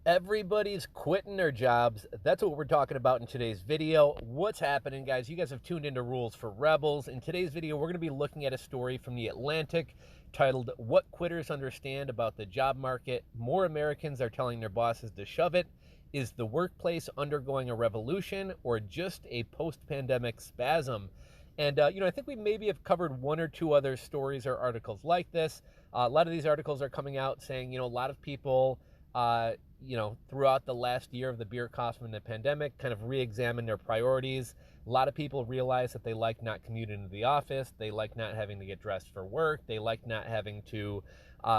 Everybody's quitting their jobs. That's what we're talking about in today's video. What's happening, guys? You guys have tuned into Rules for Rebels. In today's video, we're going to be looking at a story from The Atlantic titled, "What Quitters Understand About the Job Market. More Americans Are Telling Their Bosses to Shove It. Is the workplace undergoing a revolution or just a post-pandemic spasm?" And, I think we maybe have covered one or two other stories or articles like this. A lot of these articles are coming out saying, a lot of people throughout the last year of the beer cost from the pandemic, kind of re-examine their priorities. A lot of people realize that they like not commuting into the office. They like not having to get dressed for work. They like not having to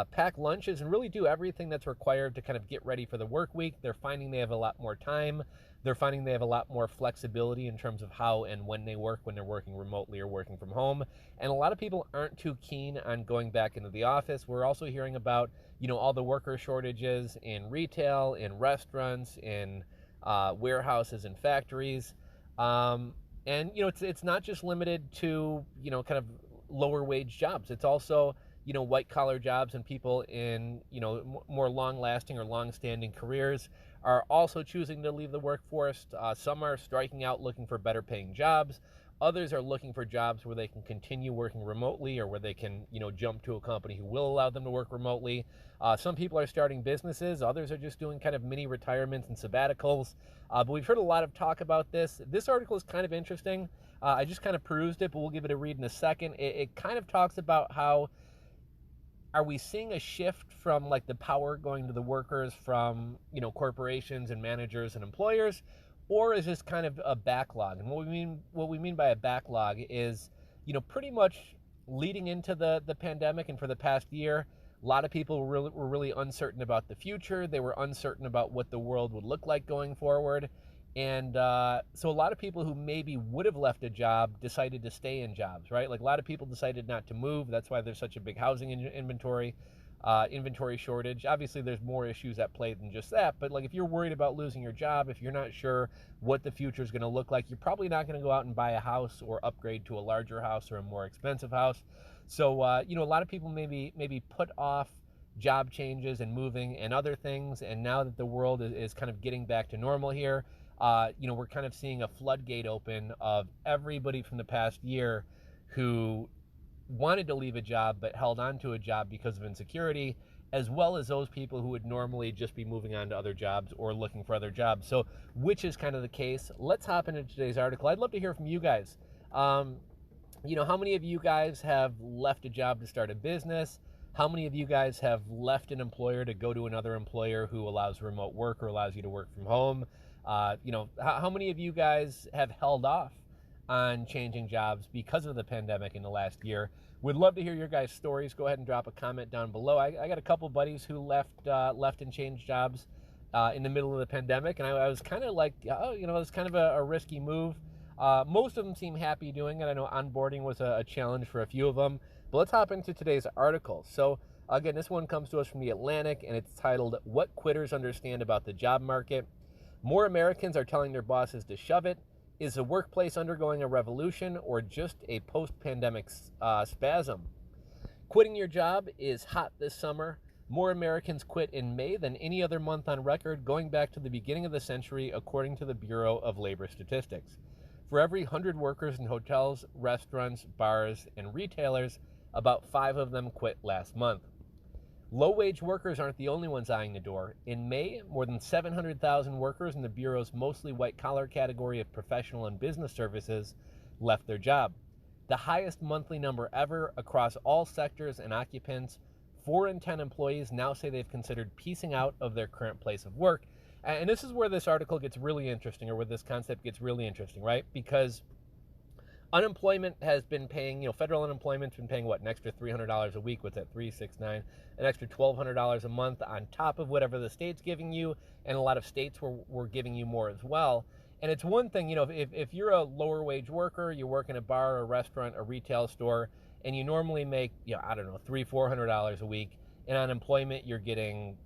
pack lunches and really do everything that's required to kind of get ready for the work week. They're finding they have a lot more time. They're finding they have a lot more flexibility in terms of how and when they work, when they're working remotely or working from home. And a lot of people aren't too keen on going back into the office. We're also hearing about, all the worker shortages in retail, in restaurants, in warehouses and factories. It's not just limited to, kind of lower wage jobs. It's also, white collar jobs and people in, more long lasting or long standing careers are also choosing to leave the workforce. Some are striking out looking for better paying jobs. Others are looking for jobs where they can continue working remotely or where they can, jump to a company who will allow them to work remotely. Some people are starting businesses. Others are just doing kind of mini retirements and sabbaticals. But we've heard a lot of talk about this. This article is kind of interesting. I just kind of perused it, but we'll give it a read in a second. It kind of talks about how are we seeing a shift from like the power going to the workers from, corporations and managers and employers, or is this kind of a backlog? And what we mean by a backlog is, pretty much leading into the pandemic and for the past year, a lot of people were really uncertain about the future. They were uncertain about what the world would look like going forward. And so a lot of people who maybe would have left a job decided to stay in jobs, right? Like a lot of people decided not to move. That's why there's such a big housing inventory shortage. Obviously, there's more issues at play than just that. But like if you're worried about losing your job, if you're not sure what the future is going to look like, you're probably not going to go out and buy a house or upgrade to a larger house or a more expensive house. So, a lot of people maybe put off job changes and moving and other things. And now that the world is kind of getting back to normal here, we're kind of seeing a floodgate open of everybody from the past year who wanted to leave a job but held on to a job because of insecurity, as well as those people who would normally just be moving on to other jobs or looking for other jobs. So which is kind of the case? Let's hop into today's article. I'd love to hear from you guys. How many of you guys have left a job to start a business? How many of you guys have left an employer to go to another employer who allows remote work or allows you to work from home? How many of you guys have held off on changing jobs because of the pandemic in the last year? Would love to hear your guys' stories. Go ahead and drop a comment down below. I got a couple buddies who left and changed jobs in the middle of the pandemic, and I was kind of like, it was kind of a risky move. Most of them seem happy doing it. I know onboarding was a challenge for a few of them. But let's hop into today's article. So again, this one comes to us from The Atlantic, and it's titled, "What Quitters Understand About the Job Market. More Americans Are Telling Their Bosses to Shove It. Is the workplace undergoing a revolution or just a post-pandemic spasm?" Quitting your job is hot this summer. More Americans quit in May than any other month on record, going back to the beginning of the century, according to the Bureau of Labor Statistics. For every 100 workers in hotels, restaurants, bars, and retailers, about 5 of them quit last month. Low-wage workers aren't the only ones eyeing the door. In May, more than 700,000 workers in the Bureau's mostly white-collar category of professional and business services left their job. The highest monthly number ever across all sectors and occupants. 4 in 10 employees now say they've considered piecing out of their current place of work. And this is where this article gets really interesting, or where this concept gets really interesting, right? Because unemployment has been paying, federal unemployment's been paying, an extra $300 a week. What's that, 369? An extra $1,200 a month on top of whatever the state's giving you, and a lot of states were giving you more as well. And it's one thing, if you're a lower wage worker, you work in a bar, a restaurant, a retail store, and you normally make, $300-400 a week, and unemployment you're getting,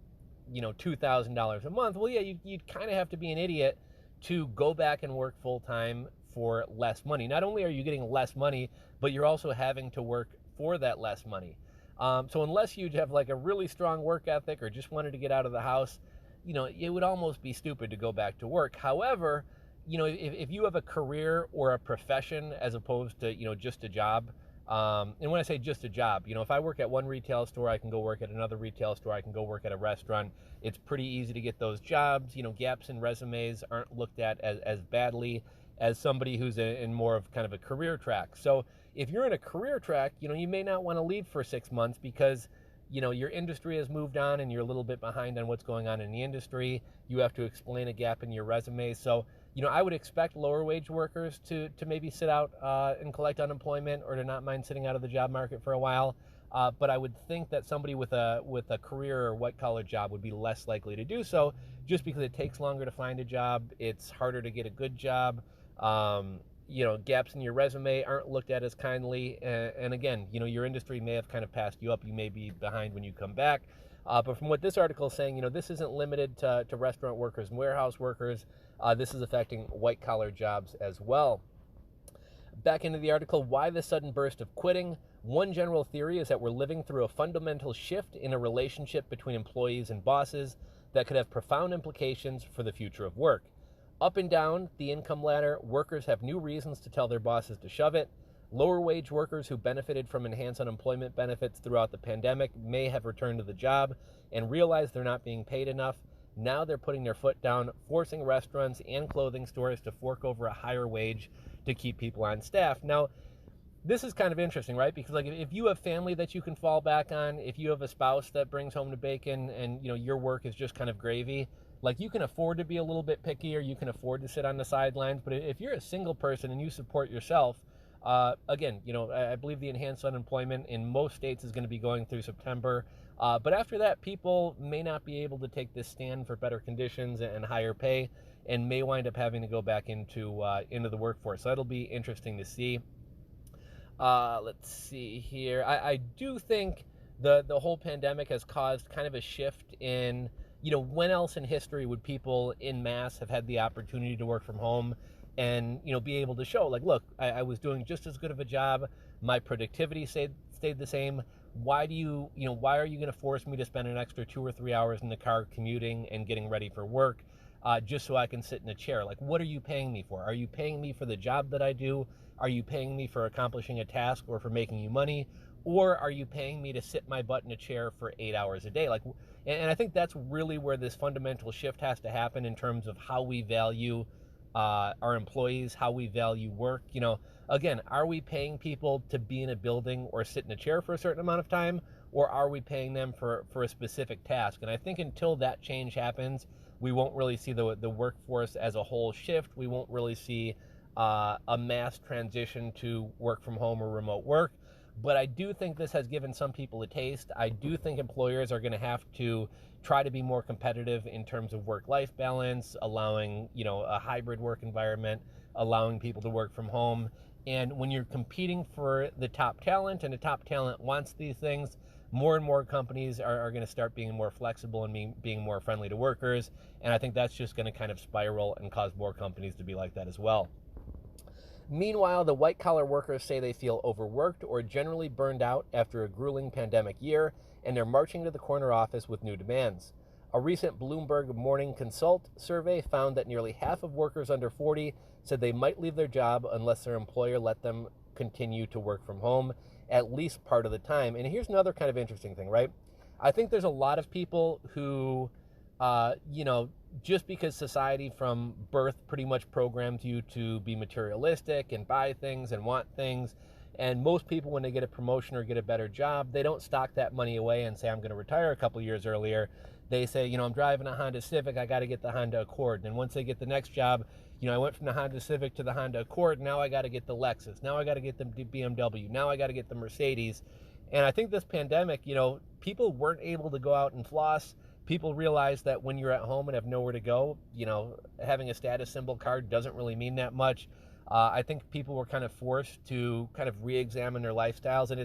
$2,000 a month. Well, yeah, you'd kind of have to be an idiot to go back and work full time for less money. Not only are you getting less money, but you're also having to work for that less money. So unless you have like a really strong work ethic or just wanted to get out of the house, it would almost be stupid to go back to work. However, if you have a career or a profession as opposed to, just a job, and when I say just a job, if I work at one retail store, I can go work at another retail store, I can go work at a restaurant. It's pretty easy to get those jobs. Gaps in resumes aren't looked at as badly as somebody who's in more of kind of a career track. So if you're in a career track, you may not want to leave for 6 months because your industry has moved on and you're a little bit behind on what's going on in the industry. You have to explain a gap in your resume. So, I would expect lower wage workers to maybe sit out and collect unemployment, or to not mind sitting out of the job market for a while. But I would think that somebody with a career or white collar job would be less likely to do so, just because it takes longer to find a job. It's harder to get a good job. Gaps in your resume aren't looked at as kindly. And again, your industry may have kind of passed you up. You may be behind when you come back. But from what this article is saying, this isn't limited to restaurant workers and warehouse workers. This is affecting white collar jobs as well. Back into the article, why the sudden burst of quitting? One general theory is that we're living through a fundamental shift in a relationship between employees and bosses that could have profound implications for the future of work. Up and down the income ladder, workers have new reasons to tell their bosses to shove it. Lower wage workers who benefited from enhanced unemployment benefits throughout the pandemic may have returned to the job and realized they're not being paid enough. Now they're putting their foot down, forcing restaurants and clothing stores to fork over a higher wage to keep people on staff. Now, this is kind of interesting, right? Because if you have family that you can fall back on, if you have a spouse that brings home the bacon and your work is just kind of gravy, you can afford to be a little bit picky, or you can afford to sit on the sidelines. But if you're a single person and you support yourself, again, I believe the enhanced unemployment in most states is going to be going through September. But after that, people may not be able to take this stand for better conditions and higher pay, and may wind up having to go back into the workforce. So that'll be interesting to see. Let's see here. I do think the whole pandemic has caused kind of a shift in, when else in history would people in mass have had the opportunity to work from home and, be able to show, look, I was doing just as good of a job. My productivity stayed the same. Why are you going to force me to spend an extra 2 or 3 hours in the car commuting and getting ready for work just so I can sit in a chair? What are you paying me for? Are you paying me for the job that I do? Are you paying me for accomplishing a task or for making you money? Or are you paying me to sit my butt in a chair for 8 hours a day? And I think that's really where this fundamental shift has to happen in terms of how we value our employees, how we value work. Again, are we paying people to be in a building or sit in a chair for a certain amount of time, or are we paying them for a specific task? And I think until that change happens, we won't really see the workforce as a whole shift. We won't really see a mass transition to work from home or remote work. But I do think this has given some people a taste. I do think employers are going to have to try to be more competitive in terms of work-life balance, allowing, a hybrid work environment, allowing people to work from home. And when you're competing for the top talent, and the top talent wants these things, more and more companies are going to start being more flexible and being more friendly to workers. And I think that's just going to kind of spiral and cause more companies to be like that as well. Meanwhile, the white-collar workers say they feel overworked or generally burned out after a grueling pandemic year, and they're marching to the corner office with new demands. A recent Bloomberg Morning Consult survey found that nearly half of workers under 40 said they might leave their job unless their employer let them continue to work from home at least part of the time. And here's another kind of interesting thing, right? I think there's a lot of people who, just because society from birth pretty much programs you to be materialistic and buy things and want things, and most people, when they get a promotion or get a better job, they don't stock that money away and say, I'm going to retire a couple years earlier. They say, I'm driving a Honda Civic, I got to get the Honda Accord. And once they get the next job, I went from the Honda Civic to the Honda Accord, now I got to get the Lexus, now I got to get the BMW, now I got to get the Mercedes. And I think this pandemic, people weren't able to go out and floss. People realize that when you're at home and have nowhere to go, having a status symbol card doesn't really mean that much. I think people were kind of forced to kind of re-examine their lifestyles. And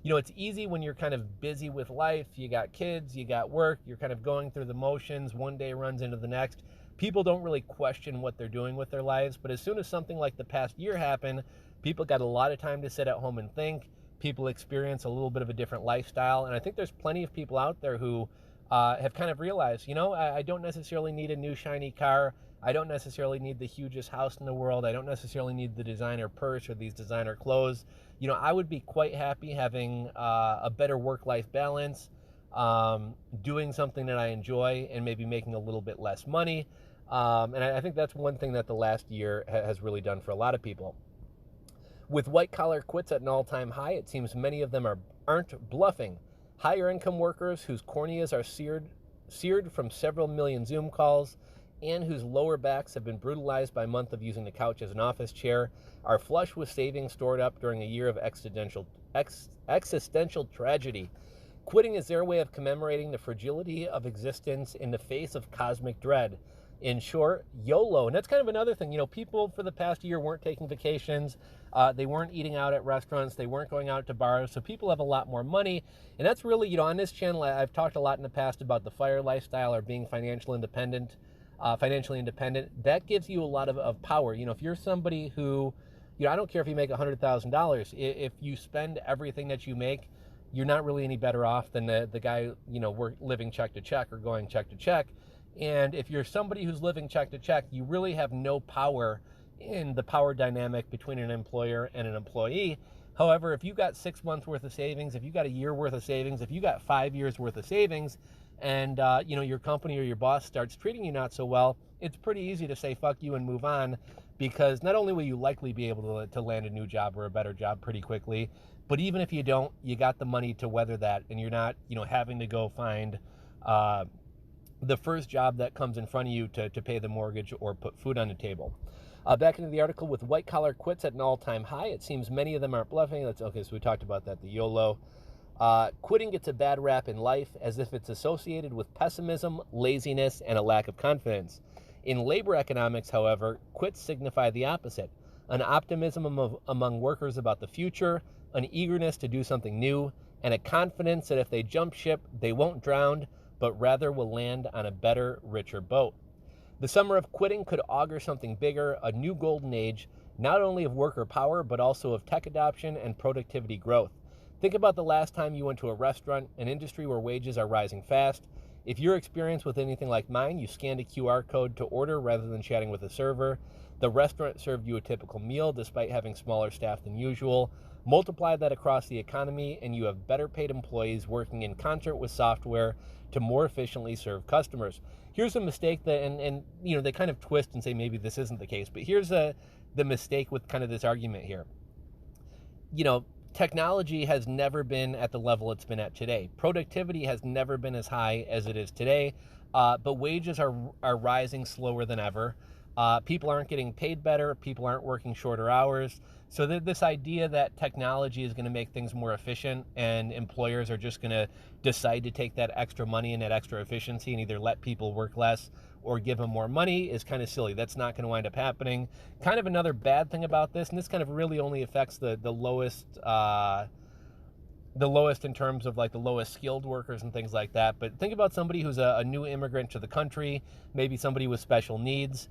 it's easy when you're kind of busy with life. You got kids, you got work, you're kind of going through the motions. One day runs into the next. People don't really question what they're doing with their lives. But as soon as something like the past year happened, people got a lot of time to sit at home and think. People experience a little bit of a different lifestyle. And I think there's plenty of people out there who have kind of realized, I don't necessarily need a new shiny car. I don't necessarily need the hugest house in the world. I don't necessarily need the designer purse or these designer clothes. I would be quite happy having a better work-life balance, doing something that I enjoy, and maybe making a little bit less money. And I think that's one thing that the last year has really done for a lot of people. With white-collar quits at an all-time high, it seems many of them aren't bluffing. Higher-income workers whose corneas are seared from several million Zoom calls and whose lower backs have been brutalized by a month of using the couch as an office chair are flush with savings stored up during a year of existential tragedy. Quitting is their way of commemorating the fragility of existence in the face of cosmic dread. In short, YOLO. And that's kind of another thing. People for the past year weren't taking vacations. They weren't eating out at restaurants. They weren't going out to bars. So people have a lot more money. And that's really, on this channel, I've talked a lot in the past about the FIRE lifestyle or being financially independent. That gives you a lot of power. If you're somebody who, I don't care if you make $100,000. If you spend everything that you make, you're not really any better off than the guy, we're living check to check or going check to check. And if you're somebody who's living check to check, you really have no power in the power dynamic between an employer and an employee. However, if you got 6 months worth of savings, if you got a year worth of savings, if you got 5 years worth of savings, and your company or your boss starts treating you not so well, it's pretty easy to say fuck you and move on, because not only will you likely be able to land a new job or a better job pretty quickly, but even if you don't, you got the money to weather that, and you're not having to go find the first job that comes in front of you to pay the mortgage or put food on the table. Back into the article, with white-collar quits at an all-time high, it seems many of them aren't bluffing. Okay, so we talked about that, the YOLO. Quitting gets a bad rap in life as if it's associated with pessimism, laziness, and a lack of confidence. In labor economics, however, quits signify the opposite: an optimism among workers about the future, an eagerness to do something new, and a confidence that if they jump ship, they won't drown, but rather will land on a better, richer boat. The summer of quitting could augur something bigger, a new golden age, not only of worker power, but also of tech adoption and productivity growth. Think about the last time you went to a restaurant, an industry where wages are rising fast. If your experience with anything like mine, you scanned a QR code to order rather than chatting with a server. The restaurant served you a typical meal despite having smaller staff than usual. Multiply that across the economy, and you have better paid employees working in concert with software to more efficiently serve customers. Here's a mistake that, and they kind of twist and say maybe this isn't the case, but here's the mistake with kind of this argument here. Technology has never been at the level it's been at today. Productivity has never been as high as it is today, but wages are rising slower than ever. People aren't getting paid better. People aren't working shorter hours. So this idea that technology is going to make things more efficient and employers are just going to decide to take that extra money and that extra efficiency and either let people work less or give them more money is kind of silly. That's not going to wind up happening. Kind of another bad thing about this, and this kind of really only affects the lowest in terms of like the lowest skilled workers and things like that. But think about somebody who's a new immigrant to the country, maybe somebody with special needs.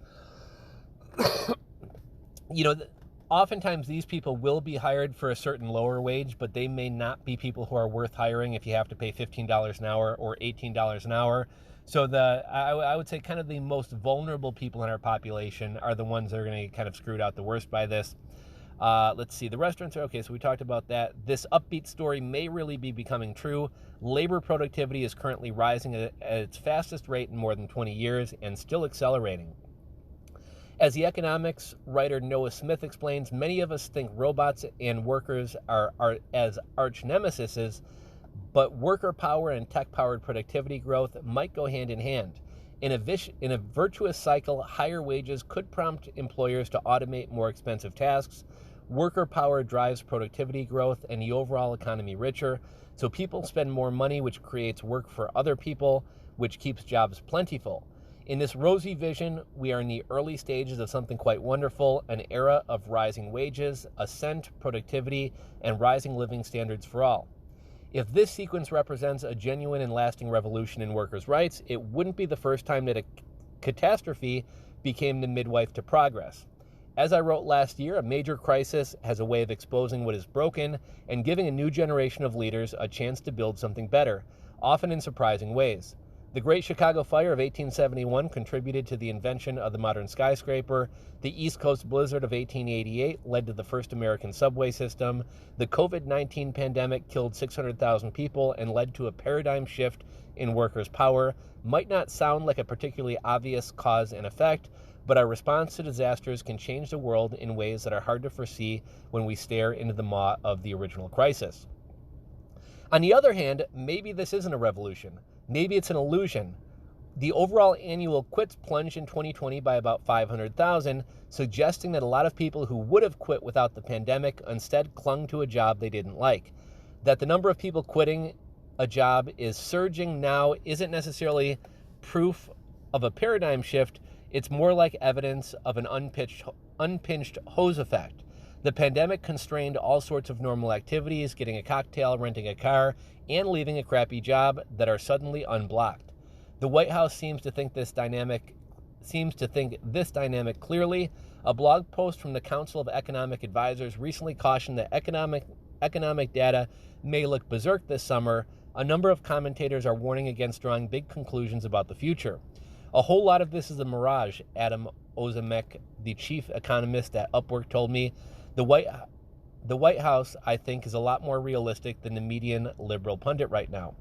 Oftentimes these people will be hired for a certain lower wage, but they may not be people who are worth hiring if you have to pay $15 an hour or $18 an hour. So I would say kind of the most vulnerable people in our population are the ones that are going to get kind of screwed out the worst by this. Let's see, the restaurants are okay, so we talked about that. This upbeat story may really be becoming true. Labor productivity is currently rising at its fastest rate in more than 20 years and still accelerating. As the economics writer Noah Smith explains, many of us think robots and workers are as arch nemesis, but worker power and tech-powered productivity growth might go hand in hand. In a virtuous cycle, higher wages could prompt employers to automate more expensive tasks. Worker power drives productivity growth and the overall economy richer, so people spend more money, which creates work for other people, which keeps jobs plentiful. In this rosy vision, we are in the early stages of something quite wonderful, an era of rising wages, ascent, productivity, and rising living standards for all. If this sequence represents a genuine and lasting revolution in workers' rights, it wouldn't be the first time that a catastrophe became the midwife to progress. As I wrote last year, a major crisis has a way of exposing what is broken and giving a new generation of leaders a chance to build something better, often in surprising ways. The Great Chicago Fire of 1871 contributed to the invention of the modern skyscraper. The East Coast Blizzard of 1888 led to the first American subway system. The COVID-19 pandemic killed 600,000 people and led to a paradigm shift in workers' power. Might not sound like a particularly obvious cause and effect, but our response to disasters can change the world in ways that are hard to foresee when we stare into the maw of the original crisis. On the other hand, maybe this isn't a revolution. Maybe it's an illusion. The overall annual quits plunged in 2020 by about 500,000, suggesting that a lot of people who would have quit without the pandemic instead clung to a job they didn't like. That the number of people quitting a job is surging now isn't necessarily proof of a paradigm shift. It's more like evidence of an unpinched hose effect. The pandemic constrained all sorts of normal activities, getting a cocktail, renting a car, and leaving a crappy job that are suddenly unblocked. The White House seems to think this dynamic clearly. A blog post from the Council of Economic Advisors recently cautioned that economic data may look berserk this summer. A number of commentators are warning against drawing big conclusions about the future. A whole lot of this is a mirage, Adam Ozimek, the chief economist at Upwork, told me. The White House, I think, is a lot more realistic than the median liberal pundit right now.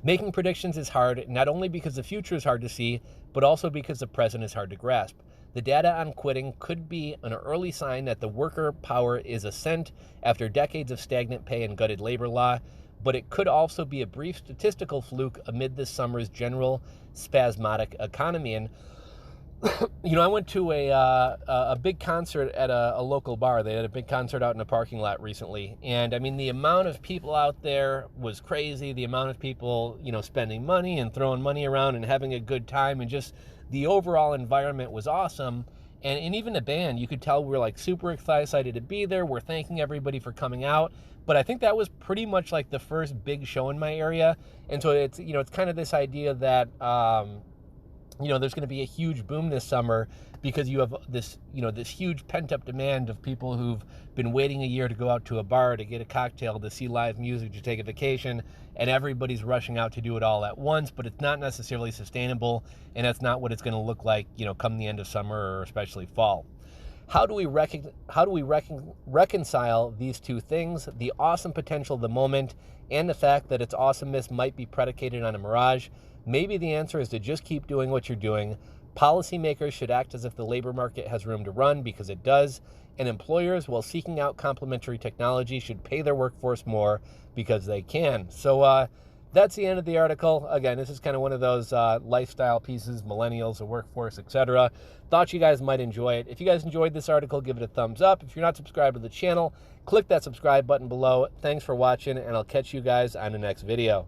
Making predictions is hard, not only because the future is hard to see, but also because the present is hard to grasp. The data on quitting could be an early sign that the worker power is ascent after decades of stagnant pay and gutted labor law, but it could also be a brief statistical fluke amid this summer's general spasmodic economy. And I went to a big concert at a local bar. They had a big concert out in a parking lot recently. And I mean, the amount of people out there was crazy. The amount of people, spending money and throwing money around and having a good time, and just the overall environment was awesome. And even the band, you could tell we were like super excited to be there. We're thanking everybody for coming out. But I think that was pretty much like the first big show in my area. And so it's kind of this idea that, there's going to be a huge boom this summer because you have this huge pent-up demand of people who've been waiting a year to go out to a bar, to get a cocktail, to see live music, to take a vacation, and everybody's rushing out to do it all at once, but it's not necessarily sustainable, and that's not what it's going to look like, come the end of summer or especially fall. How do we reconcile these two things, the awesome potential of the moment and the fact that its awesomeness might be predicated on a mirage? Maybe the answer is to just keep doing what you're doing. Policymakers should act as if the labor market has room to run, because it does. And employers, while seeking out complementary technology, should pay their workforce more because they can. So that's the end of the article. Again, this is kind of one of those lifestyle pieces, millennials, the workforce, etc. Thought you guys might enjoy it. If you guys enjoyed this article, give it a thumbs up. If you're not subscribed to the channel, click that subscribe button below. Thanks for watching, and I'll catch you guys on the next video.